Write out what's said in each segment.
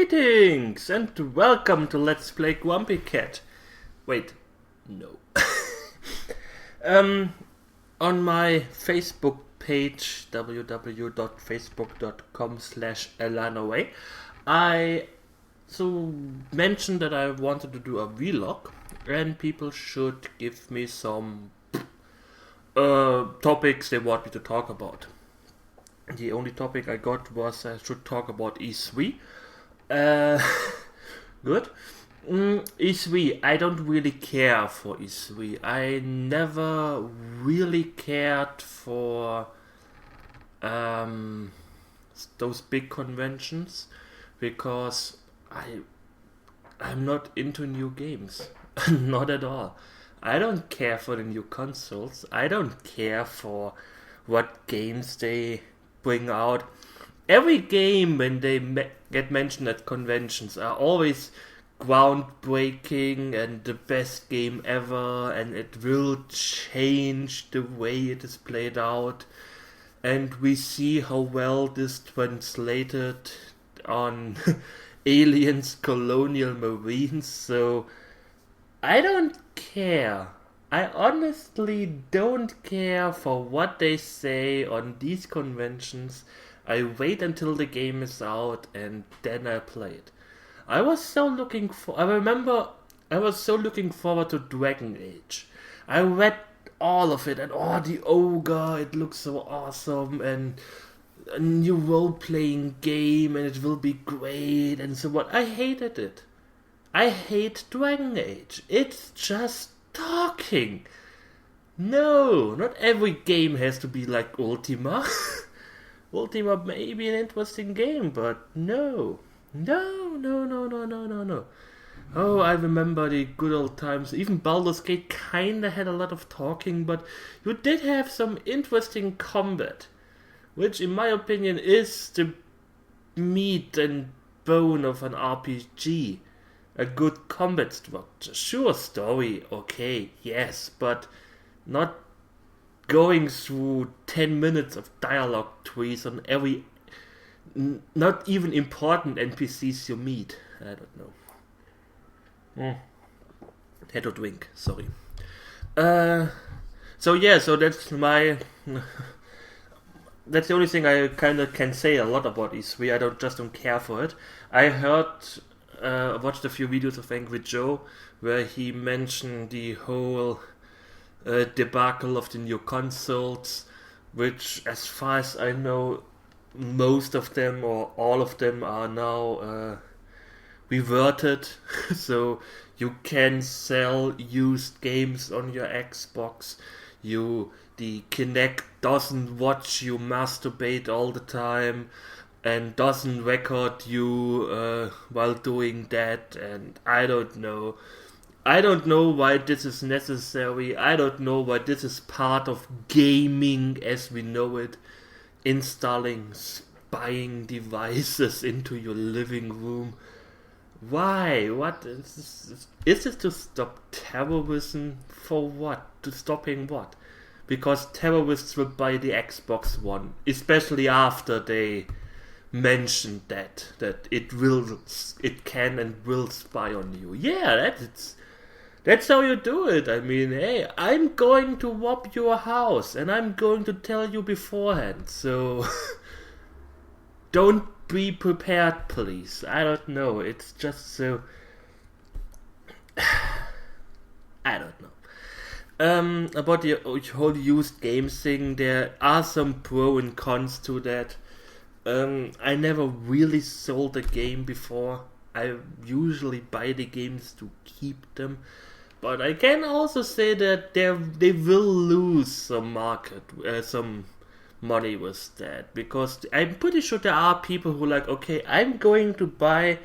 Greetings and welcome to Let's Play Grumpy Cat. Wait, no. On my Facebook page www.facebook.com/Elanarae, I mentioned that I wanted to do a vlog and people should give me some topics they want me to talk about. The only topic I got was I should talk about E3. Good. E3, I don't really care for E3. I never really cared for those big conventions because I'm not into new games. Not at all. I don't care for the new consoles. I don't care for what games they bring out. Every game when they get mentioned at conventions are always groundbreaking and the best game ever, and it will change the way it is played out, and we see how well this translated on aliens, colonial marines. So I don't care. I honestly don't care for what they say on these conventions. I wait until the game is out and then I play it. I remember I was so looking forward to Dragon Age. I read all of it and the ogre, it looks so awesome, and a new role-playing game and it will be great and so what. I hated it. I hate Dragon Age. It's just talking. No, not every game has to be like Ultima. Ultima may be an interesting game, but no. Oh, I remember the good old times. Even Baldur's Gate kinda had a lot of talking, but you did have some interesting combat, which in my opinion is the meat and bone of an RPG. A good combat structure. Sure, story, okay, yes, but not going through 10 minutes of dialogue trees on every not even important NPCs you meet. I don't know. Had to drink, sorry. So that's that's the only thing I kinda can say a lot about E3. I don't care for it. I watched a few videos of Angry Joe where he mentioned the whole debacle of the new consoles, which, as far as I know, most of them or all of them are now reverted. So you can sell used games on your Xbox. The Kinect doesn't watch you masturbate all the time and doesn't record you while doing that, and I don't know why this is necessary. I don't know why this is part of gaming as we know it. Installing spying devices into your living room. Why? What is this? Is it to stop terrorism? For what? To stopping what? Because terrorists will buy the Xbox One, especially after they mentioned that it can and will spy on you. Yeah, that's how you do it. I mean, hey, I'm going to rob your house and I'm going to tell you beforehand. So don't be prepared, please. I don't know. It's just so I don't know. About the whole used games thing, there are some pro and cons to that. I never really sold a game before. I usually buy the games to keep them. But I can also say that they will lose some some money with that. Because I'm pretty sure there are people who okay, I'm going to buy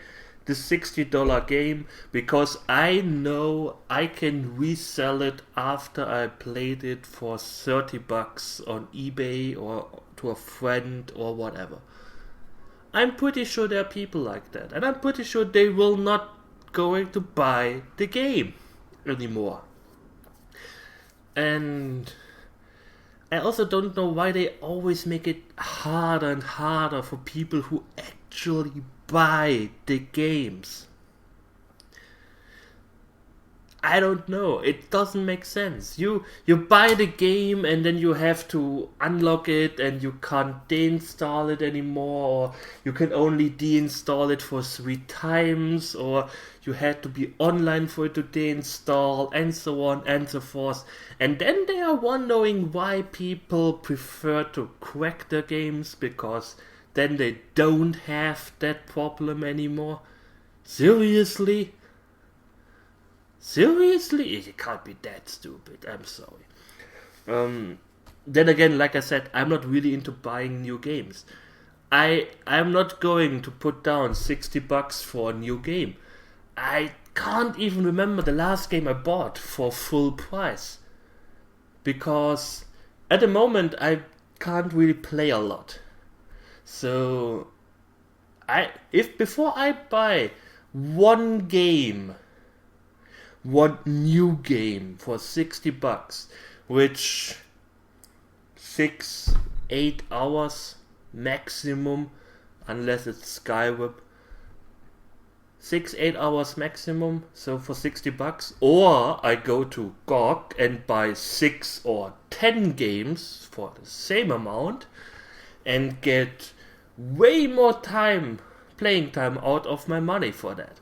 the $60 game because I know I can resell it after I played it for $30 on eBay or to a friend or whatever. I'm pretty sure there are people like that. And I'm pretty sure they will not going to buy the game anymore. And I also don't know why they always make it harder and harder for people who actually buy the games. I don't know. It doesn't make sense. You buy the game and then you have to unlock it and you can't deinstall it anymore, or you can only deinstall it for 3 times, or you had to be online for it to deinstall, and so on and so forth. And then they are wondering why people prefer to crack their games, because then they don't have that problem anymore. Seriously? Seriously? It can't be that stupid. I'm sorry. Then again, like I said, I'm not really into buying new games. I'm not going to put down $60 for a new game. I can't even remember the last game I bought for full price. Because at the moment I can't really play a lot. So if before I buy one new game for $60, which 6-8 hours maximum, unless it's Skyrim, 6-8 hours maximum, so for $60, or I go to GOG and buy 6 or 10 games for the same amount and get way more playing time out of my money for that.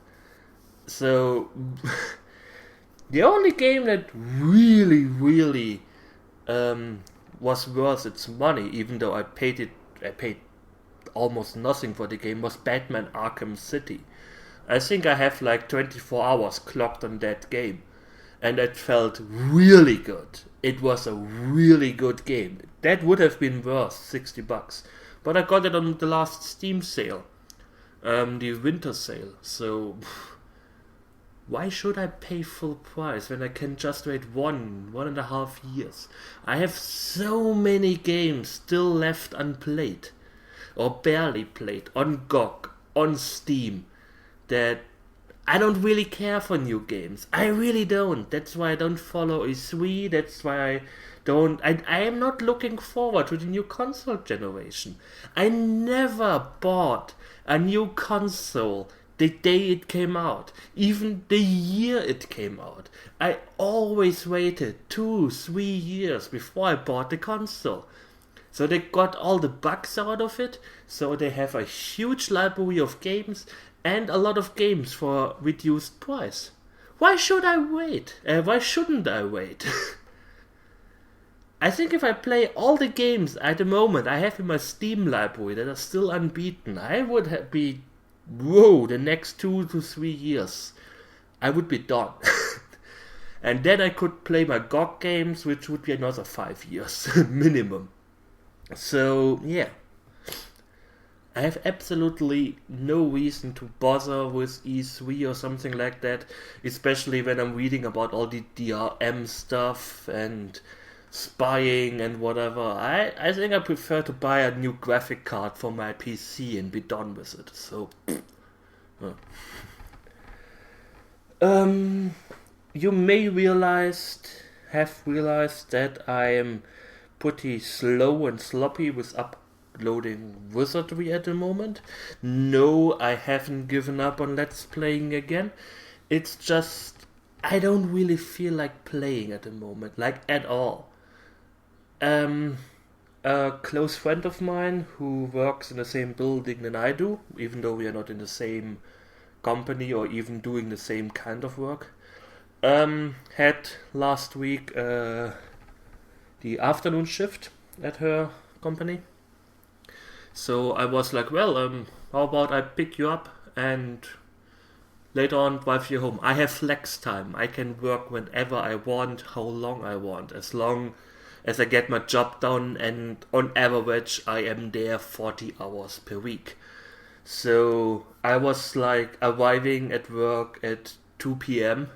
So the only game that really was worth its money, even though I paid almost nothing for the game, was Batman Arkham City. I think I have like 24 hours clocked on that game, and it felt really good. It was a really good game. That would have been worth $60, but I got it on the last Steam sale, the winter sale. So why should I pay full price when I can just wait 1.5 years? I have so many games still left unplayed, or barely played, on GOG, on Steam, that I don't really care for new games. I really don't. That's why I don't follow E3. That's why I am not looking forward to the new console generation. I never bought a new console the day it came out, even the year it came out. I always waited 2-3 years before I bought the console. So they got all the bugs out of it, so they have a huge library of games and a lot of games for reduced price. Why should I wait? Why shouldn't I wait? I think if I play all the games at the moment I have in my Steam library that are still unbeaten, I would be the next 2 to 3 years I would be done. And then I could play my GOG games, which would be another 5 years minimum. So yeah, I have absolutely no reason to bother with E3 or something like that, especially when I'm reading about all the DRM stuff and spying and whatever. I think I prefer to buy a new graphic card for my PC and be done with it. So you may have realized that I am pretty slow and sloppy with uploading Wizardry at the moment. No, I haven't given up on Let's Playing again. It's just I don't really feel like playing at the moment, like at all. A close friend of mine who works in the same building than I do, even though we are not in the same company or even doing the same kind of work, had last week the afternoon shift at her company. So I was like, well, how about I pick you up and later on drive you home. I have flex time. I can work whenever I want, how long I want, as long as I get my job done, and on average I am there 40 hours per week. So I was like arriving at work at 2 p.m.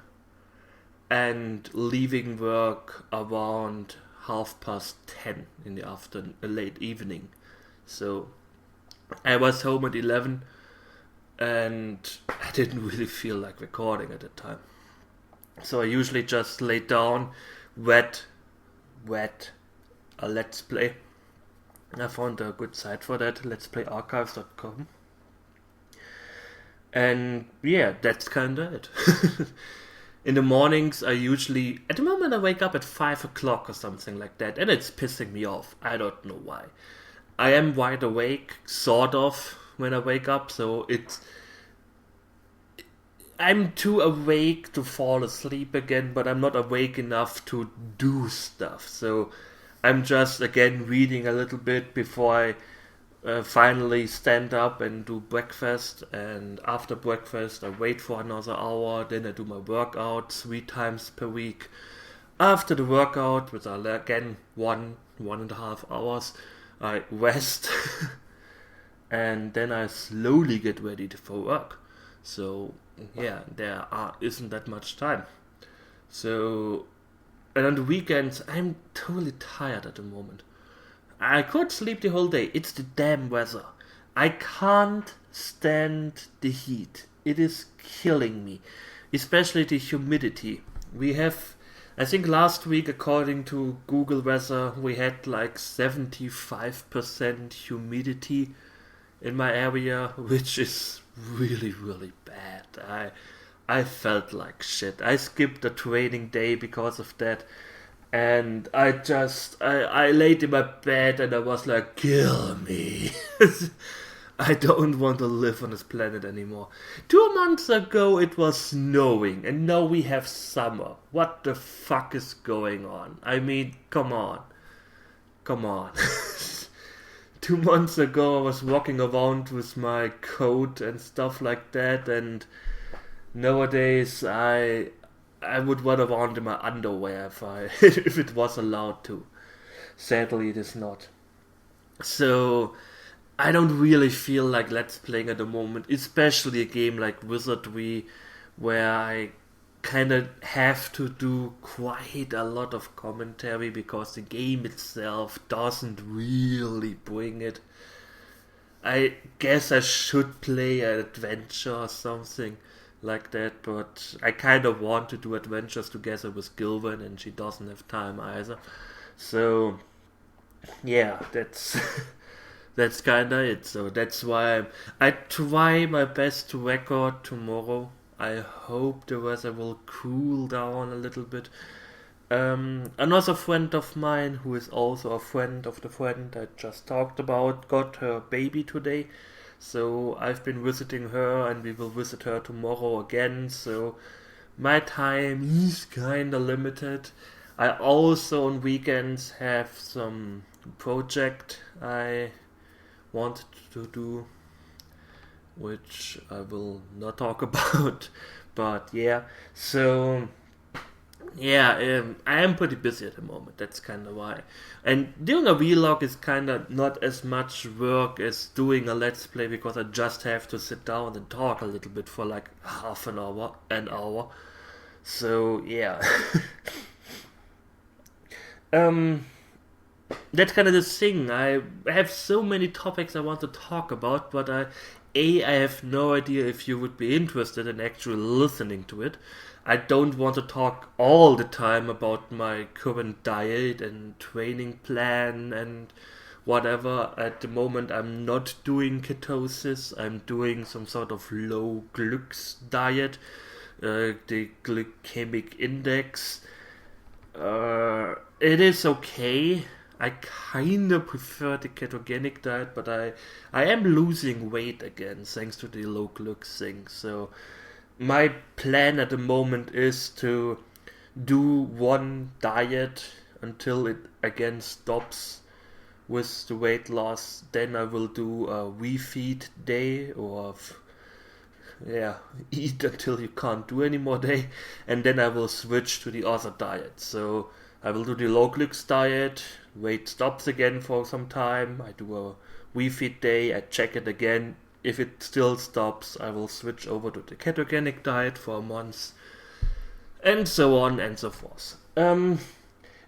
and leaving work around 10:30 in the afternoon, late evening. So I was home at 11 and I didn't really feel like recording at the time. So I usually just lay down, wet a Let's Play. I found a good site for that, letsplayarchives.com. And yeah, that's kinda it. In the mornings, I usually, at the moment, I wake up at 5 o'clock or something like that, and it's pissing me off. I don't know why. I am wide awake, sort of, when I wake up, so I'm too awake to fall asleep again, but I'm not awake enough to do stuff. So I'm just, again, reading a little bit before I finally stand up and do breakfast, and after breakfast I wait for another hour, then I do my workout 3 times per week. After the workout, which are again 1.5 hours, I rest and then I slowly get ready for work. So yeah, isn't that much time. So, and on the weekends I'm totally tired at the moment. I could sleep the whole day. It's the damn weather. I can't stand the heat. It is killing me. Especially the humidity. We have, I think last week, according to Google Weather, we had like 75% humidity in my area, which is really, really bad. I felt like shit. I skipped a training day because of that. And I laid in my bed and I was like, kill me. I don't want to live on this planet anymore. 2 months ago it was snowing and now we have summer. What the fuck is going on? I mean, come on. Come on. 2 months ago I was walking around with my coat and stuff like that, and nowadays I would rather want in my underwear if it was allowed to. Sadly, it is not. So I don't really feel like Let's Playing at the moment, especially a game like Wizardry, where I kind of have to do quite a lot of commentary because the game itself doesn't really bring it. I guess I should play an adventure or something like that, but I kind of want to do adventures together with Gilvin, and she doesn't have time either. So yeah, that's that's kind of it. So that's why I try my best to record tomorrow. I hope the weather will cool down a little bit. Another friend of mine, who is also a friend of the friend I just talked about, got her baby today. So I've been visiting her and we will visit her tomorrow again. So my time is kinda limited. I also on weekends have some project I want to do, which I will not talk about. But yeah, so yeah, I am pretty busy at the moment. That's kind of why. And doing a vlog is kind of not as much work as doing a let's play, because I just have to sit down and talk a little bit for like half an hour. So yeah, um, that's kind of the thing. I have so many topics I want to talk about, but I have no idea if you would be interested in actually listening to it. I don't want to talk all the time about my current diet and training plan and whatever. At the moment, I'm not doing ketosis. I'm doing some sort of low glux diet. The glycemic index. It is okay. I kind of prefer the ketogenic diet, but I am losing weight again thanks to the low glux thing. So my plan at the moment is to do one diet until it again stops with the weight loss. Then I will do a refeed day, or yeah, eat until you can't do any more day, and then I will switch to the other diet. So I will do the low glux diet, weight stops again for some time, I do a refeed day, I check it again. If it still stops, I will switch over to the ketogenic diet for a month, and so on and so forth.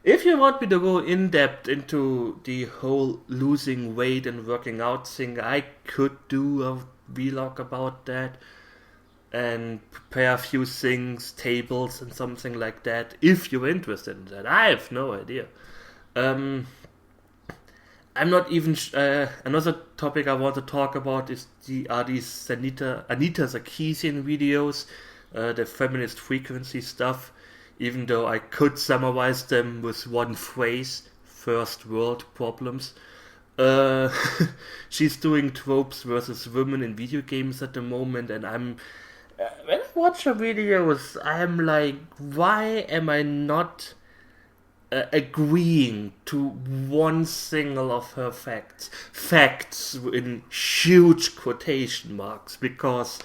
If you want me to go in depth into the whole losing weight and working out thing, I could do a vlog about that and prepare a few things, tables and something like that, if you're interested in that. I have no idea. I I'm not even. Another topic I want to talk about is these Anita Sarkeesian videos, the feminist frequency stuff. Even though I could summarize them with one phrase: first world problems. Uh, she's doing tropes versus women in video games at the moment, and when I watch her videos, I'm like, why am I not agreeing to one single of her facts? Facts in huge quotation marks, because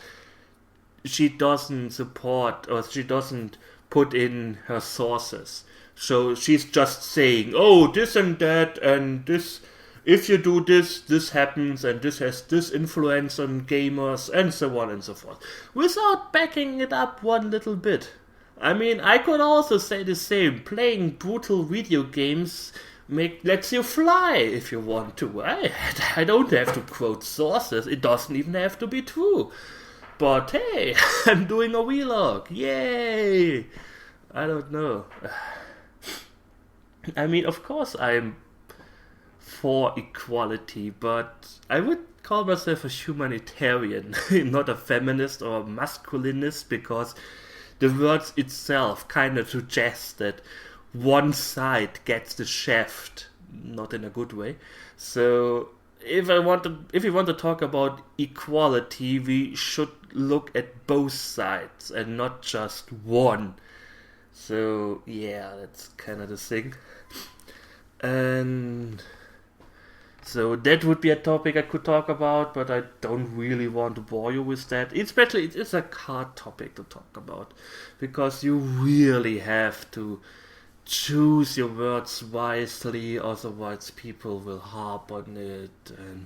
she doesn't support, or she doesn't put in her sources. So she's just saying, oh, this and that, and this. If you do this, this happens, and this has this influence on gamers, and so on and so forth, without backing it up one little bit. I mean, I could also say the same. Playing brutal video games lets you fly if you want to. I don't have to quote sources. It doesn't even have to be true. But hey, I'm doing a vlog. Yay! I don't know. I mean, of course I'm for equality, but I would call myself a humanitarian, not a feminist or a masculinist, because the word itself kind of suggests that one side gets the shaft, not in a good way. So if we want to talk about equality, we should look at both sides and not just one. So yeah, that's kind of the thing. And so that would be a topic I could talk about, but I don't really want to bore you with that. Especially, it's a hard topic to talk about, because you really have to choose your words wisely, otherwise people will harp on it. And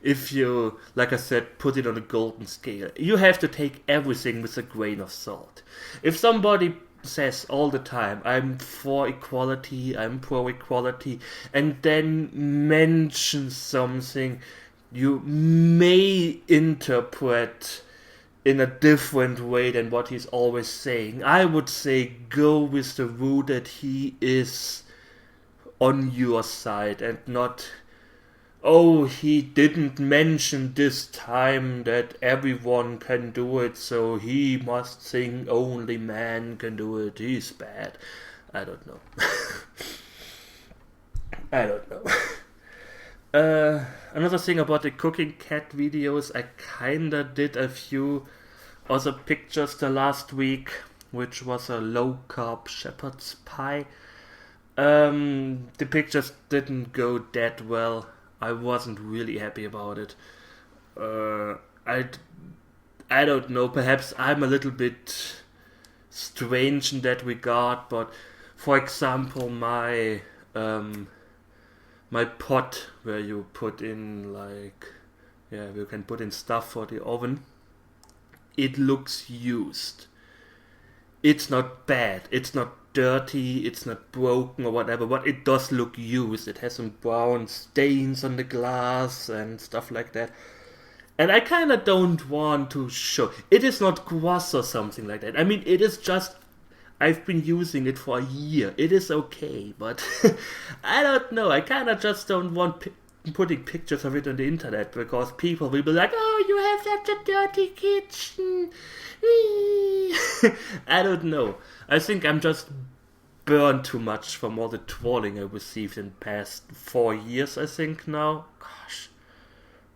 if you, like I said, put it on a golden scale, you have to take everything with a grain of salt. If somebody says all the time, I'm for equality, I'm pro equality, and then mentions something you may interpret in a different way than what he's always saying, I would say go with the rule that he is on your side, and not, oh, he didn't mention this time that everyone can do it, so he must think only man can do it, he's bad. I don't know. I don't know. Another thing about the cooking cat videos, I kinda did a few other pictures the last week, which was a low-carb shepherd's pie. The pictures didn't go that well. I wasn't really happy about it. I don't know, perhaps I'm a little bit strange in that regard, but for example, my pot where you put in you can put in stuff for the oven, it looks used. It's not bad, it's not dirty, it's not broken or whatever, but it does look used. It has some brown stains on the glass and stuff like that. And I kind of don't want to show. It is not gross or something like that. I mean, it is just, I've been using it for a year. It is okay, but I don't know. I kind of just don't want putting pictures of it on the internet, because people will be like, oh, you have such a dirty kitchen. I don't know. I think I'm just burned too much from all the trolling I received in the past 4 years, I think now. Gosh.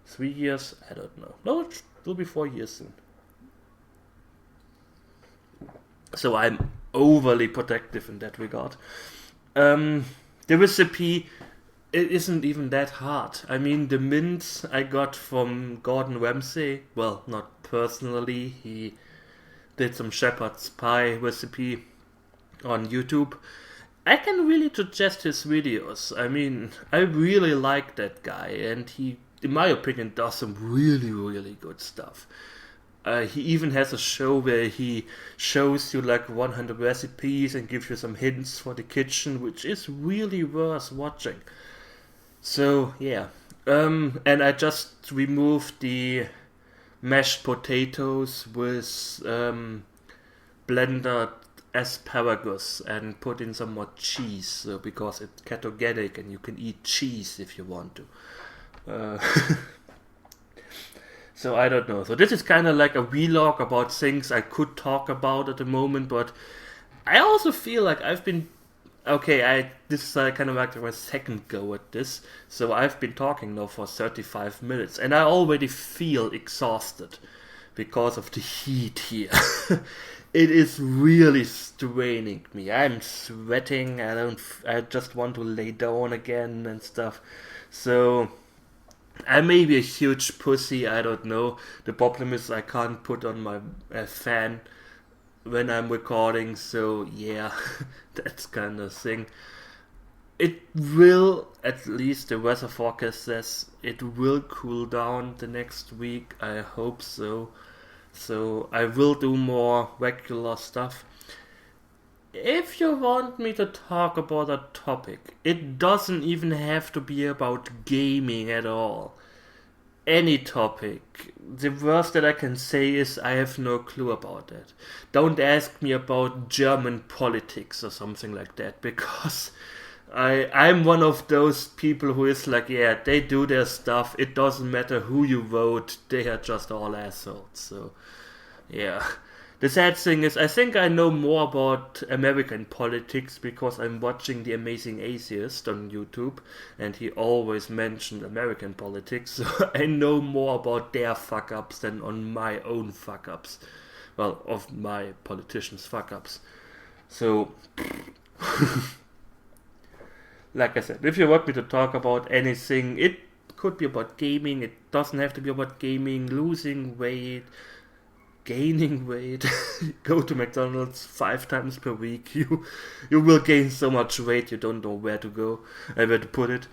3 years? I don't know. No, it will be 4 years soon. So I'm overly protective in that regard. The recipe, it isn't even that hard. I mean, the mince I got from Gordon Ramsay, well, not personally, he did some shepherd's pie recipe on YouTube. I can really suggest his videos. I mean, I really like that guy, and he, in my opinion, does some really, really good stuff. He even has a show where he shows you like 100 recipes and gives you some hints for the kitchen, which is really worth watching. So, yeah. And I just removed the mashed potatoes with blended asparagus and put in some more cheese, so because it's ketogenic and you can eat cheese if you want to. So I don't know. So this is kind of like a vlog about things I could talk about at the moment, but I also feel like I've been this is kind of like my second go at this. So I've been talking now for 35 minutes, and I already feel exhausted because of the heat here. It is really straining me. I'm sweating. I just want to lay down again and stuff. So I may be a huge pussy, I don't know. The problem is I can't put on my fan when I'm recording, so yeah, that's kind of thing. It will, at least the weather forecast says, it will cool down the next week, I hope so. So I will do more regular stuff. If you want me to talk about a topic, it doesn't even have to be about gaming at all. Any topic. The worst that I can say is I have no clue about that. Don't ask me about German politics or something like that, because I'm one of those people who is like, yeah, they do their stuff, it doesn't matter who you vote, they are just all assholes. So, yeah. The sad thing is, I think I know more about American politics because I'm watching The Amazing Atheist on YouTube, and he always mentioned American politics, so I know more about their fuck-ups than on my own fuck-ups. Well, of my politicians' fuck-ups. So, like I said, if you want me to talk about anything, it could be about gaming, it doesn't have to be about gaming, losing weight, gaining weight. Go to McDonald's 5 times per week. You will gain so much weight you don't know where to go, where to put it,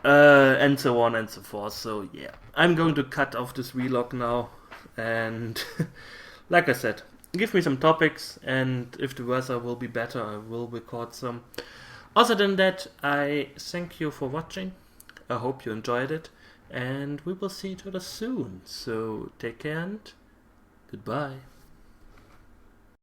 and so on and so forth. So yeah, I'm going to cut off this vlog now, and like I said, give me some topics, and if the weather will be better, I will record some. Other than that, I thank you for watching. I hope you enjoyed it, and we will see each other soon. So take care and goodbye.